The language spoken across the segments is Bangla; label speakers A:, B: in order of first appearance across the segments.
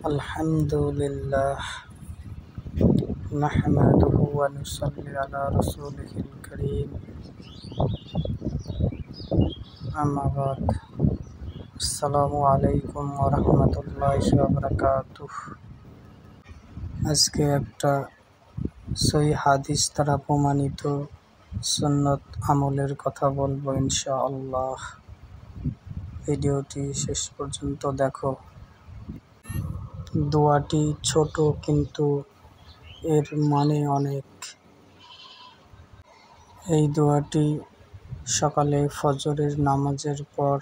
A: আলহামদুলিল্লাহ নাহমাদুহু ওয়া নুসাল্লি আলা রাসূলিহিল কারীম আম্মা বাদ। আসসালামু আলাইকুম ওয়া রাহমাতুল্লাহি ওয়া বারাকাতুহু। আজকে একটা সহিহ হাদিস দ্বারা প্রমাণিত সুন্নত আমলের কথা বলবো ইনশাআল্লাহ। ভিডিওটি শেষ পর্যন্ত দেখো। দোয়াটি ছোট কিন্তু এর মানে অনেক। এই দোয়াটি সকালে ফজরের নামাজের পর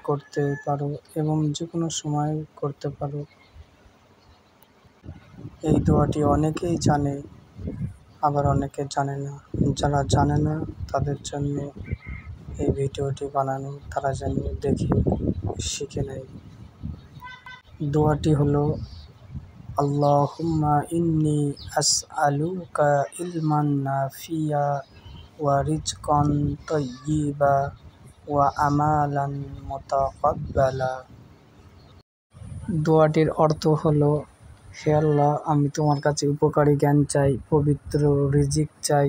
A: করতে পারো এবং যে কোনো সময় করতে পারো। এই দোয়াটি অনেকেই জানে, আবার অনেকে জানে না। যারা জানে না তাদের জন্য এই ভিডিওটি বানানো, তারা যেন দেখে শিখে নেয়। দোয়াটি হলো আল্লাহুম্মা ইন্নী আসআলুকা ইলমান নাফিয়া ওয়া রিজকান তাইয়্যিবা ওয়া আমালান মুতাকাব্বালা। দোয়াটির অর্থ হলো, হে আল্লাহ, আমি তোমার কাছে উপকারী জ্ঞান চাই, পবিত্র রিজিক চাই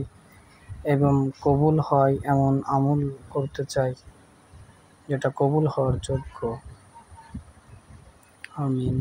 A: এবং কবুল হয় এমন আমল করতে চাই যেটা কবুল হওয়ার যোগ্য। আমিন।